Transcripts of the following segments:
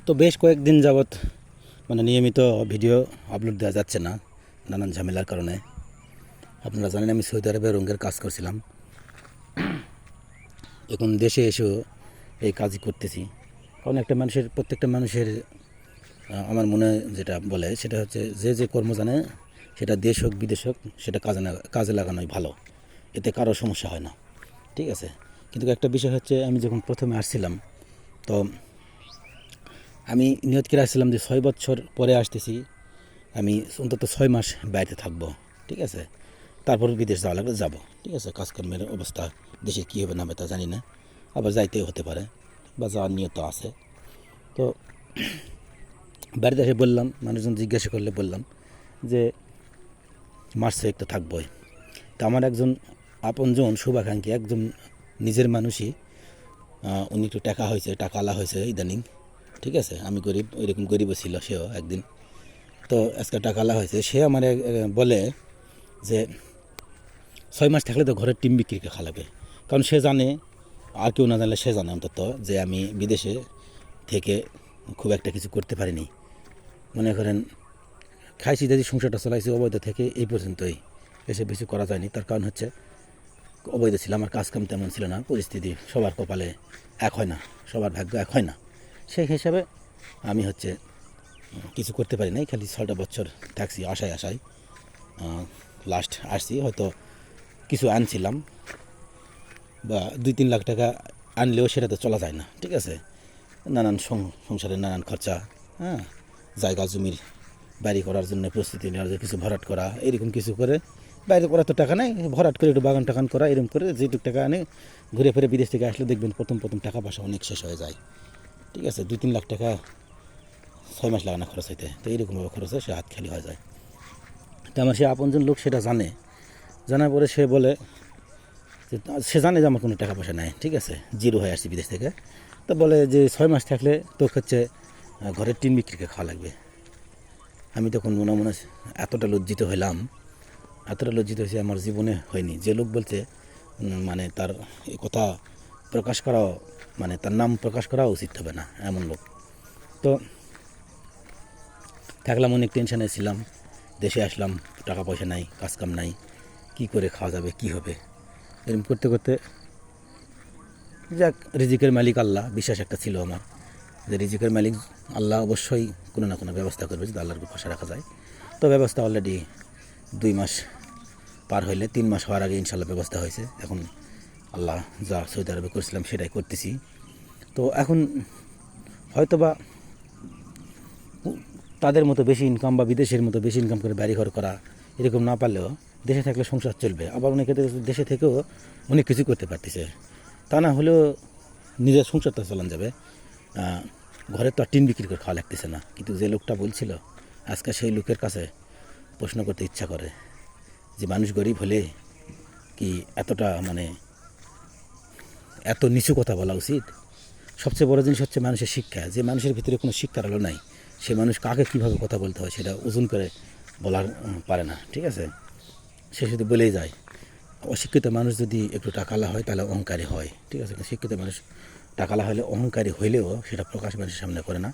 তো বেশ কয়েকদিন যাবৎ মানে নিয়মিত ভিডিও আপলোড দেওয়া যাচ্ছে না নানান ঝামেলার কারণে। আপনারা জানেন আমি সৌদি আরবে রঙের কাজ করছিলাম, এখন দেশে এসেও এই কাজই করতেছি। কারণ একটা মানুষের প্রত্যেকটা মানুষের আমার মনে যেটা বলে সেটা হচ্ছে যে যে কর্ম জানে সেটা দেশ হোক বিদেশ হোক সেটা কাজে লাগানোই ভালো, এতে কারো সমস্যা হয় না, ঠিক আছে। কিন্তু একটা বিষয় হচ্ছে আমি যখন প্রথমে আসছিলাম তো আমি নিয়ত করে আসছিলাম যে 6 বছর পরে আসতেছি, আমি অন্তত 6 মাস বাইরে থাকবো, ঠিক আছে। তারপর বিদেশ যাওয়া লাগলে যাবো, ঠিক আছে। কাজকর্মের অবস্থা দেশে কী হবে না হবে তা জানি না, আবার যাইতেও হতে পারে বা যাওয়ার নিয়ত আছে। তো বাড়িতে এসে বললাম, মানুষজন জিজ্ঞাসা করলে বললাম যে মাস 6 তো থাকবোই। তা আমার একজন আপনজন শুভাকাঙ্ক্ষী একজন নিজের মানুষই, উনি একটু টাকা হয়েছে, টাকাওয়ালা হয়েছে ইদানিং, ঠিক আছে। আমি গরিব, ওইরকম গরিবও ছিল সেও একদিন। তো আজকে টাকাওয়ালা হয়েছে, সে আমার বলে যে 6 মাস থাকলে তো ঘরের টিম বিক্রি করে খাওয়া, কারণ সে জানে, আর কেউ না জানলে সে জানে অন্তত, যে আমি বিদেশে থেকে খুব একটা কিছু করতে পারিনি। মনে করেন খাইছি দাদি সংসারটা চালাইছি অবৈধ থেকে এই পর্যন্তই, এসে বেশি করা যায়নি। তার কারণ হচ্ছে অবৈধ ছিল, আমার কাজকাম তেমন ছিল না, পরিস্থিতি সবার কপালে এক হয় না, সবার ভাগ্য এক হয় না। সেই হিসাবে আমি হচ্ছে কিছু করতে পারি নাই, খালি 6টা বছর থাকছি আশায় আশায়। লাস্ট আসছি, হয়তো কিছু আনছিলাম বা 2-3 লাখ টাকা আনলেও সেটা তো চলা যায় না, ঠিক আছে। নানান সংসারের নানান খরচা, হ্যাঁ, জায়গা জমির বাড়ি করার জন্য প্রস্তুতি নেওয়ার জন্য কিছু ভরাট করা, এরকম কিছু করে বাইরে করার তো টাকা নেই, ভরাট করে একটু বাগান টাগান করা, এরকম করে যেটুকু টাকা আনে ঘুরে ফিরে বিদেশ থেকে আসলে দেখবেন প্রথম প্রথম টাকা পয়সা অনেক শেষ হয়ে যায়, ঠিক আছে। 2-3 লাখ টাকা 6 মাস লাগানো খরচ হইতে, তো এইরকমভাবে খরচ হয়, সে হাত খালি হয়ে যায়। তো আমার সে আপনজন লোক সেটা জানে, জানার পরে সে বলে যে সে জানে যে আমার কোনো টাকা পয়সা নেই, ঠিক আছে, জিরো হয়ে আসছে বিদেশ থেকে। তো বলে যে 6 মাস থাকলে তো হচ্ছে ঘরের টিন বিক্রিকে খাওয়া লাগবে। আমি তখন মনে মনে এতটা লজ্জিত হইলাম, এতটা লজ্জিত হয়েছে আমার জীবনে হয়নি। যে লোক বলছে মানে তার এই কথা প্রকাশ করা, মানে তার নাম প্রকাশ করা উচিত হবে না এমন লোক। তো থাকলাম, অনেক টেনশনে ছিলাম, দেশে আসলাম, টাকা পয়সা নাই, কাজকাম নাই, কী করে খাওয়া যাবে, কী হবে, এরকম করতে করতে যাক, রিজিকের মালিক আল্লাহ, বিশ্বাস একটা ছিল আমার যে রিজিকের মালিক আল্লাহ অবশ্যই কোনো না কোনো ব্যবস্থা করবে যদি আল্লাহর ভরসা রাখা যায়। তো ব্যবস্থা অলরেডি 2 মাস পার হইলে 3 মাস হওয়ার আগে ইনশাল্লাহ ব্যবস্থা হয়েছে। এখন আল্লাহ যা সৌদি আরবে করছিলাম সেটাই করতেছি। তো এখন হয়তোবা তাদের মতো বেশি ইনকাম বা বিদেশের মতো বেশি ইনকাম করে বাড়িঘর করা এরকম না পারলেও দেশে থাকলে সংসার চলবে। আবার অনেকে দেশে থেকেও অনেক কিছু করতে পারতেছে, তা না হলেও নিজের সংসারটা চালান যাবে। ঘরে তো আর টিন বিক্রি করে খাওয়া লাগতেছে না। কিন্তু যে লোকটা বলছিল, আজকে সেই লোকের কাছে প্রশ্ন করতে ইচ্ছা করে যে মানুষ গরিব হলে কি এতটা মানে এত নিচু কথা বলা উচিত? সবচেয়ে বড় জিনিস হচ্ছে মানুষের শিক্ষা। যে মানুষের ভিতরে কোনো শিক্ষার আলো নাই, সে মানুষ কাকে কীভাবে কথা বলতে হয় সেটা ওজন করে বলার পারে না, ঠিক আছে। সে শুধু বলেই যায়। অশিক্ষিত মানুষ যদি একটু টাকালা হয় তাহলে অহংকারী হয়, ঠিক আছে। শিক্ষিত মানুষ টাকালা হলে অহংকারী হইলেও সেটা প্রকাশ মানুষের সামনে করে না।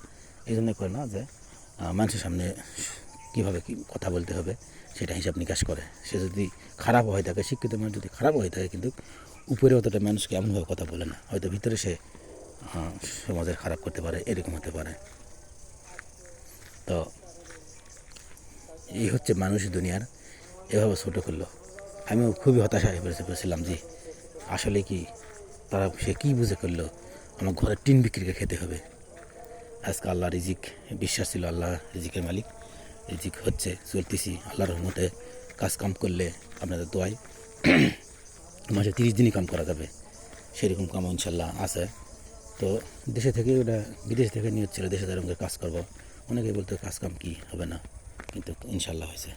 এই জন্য করে না যে মানুষের সামনে কীভাবে কী কথা বলতে হবে সেটা হিসাব নিকাশ করে। সে যদি খারাপ হয়ে থাকে, শিক্ষিত মানুষ যদি খারাপ হয়ে থাকে, কিন্তু উপরে অতটা মানুষকে এমনভাবে কথা বলে না, হয়তো ভিতরে সে সমাজের খারাপ করতে পারে, এরকম হতে পারে। তো এই হচ্ছে মানুষ দুনিয়ার, এভাবে ছোটো করলো। আমিও খুবই হতাশায় পড়েছিলাম যে আসলে কি তারা সে কী বুঝে করলো আমার ঘরের টিন বিক্রিকে খেতে হবে। আজকে আল্লাহ রিজিক, বিশ্বাস ছিল আল্লাহ রিজিকের মালিক, রিজিক হচ্ছে, চলতেছি আল্লাহর রহমতে। কাজ কাম করলে আপনাদের দোয়ায় মাসে 30 দিনই কাম করা যাবে, সেরকম কাম ইনশাল্লাহ আছে। তো দেশে থেকে ওটা বিদেশ থেকে নিয়ে হচ্ছিলো দেশে রঙের কাজ করবো। অনেকেই বলতো কাজ কাম কী হবে না, কিন্তু ইনশাল্লাহ হয়েছে।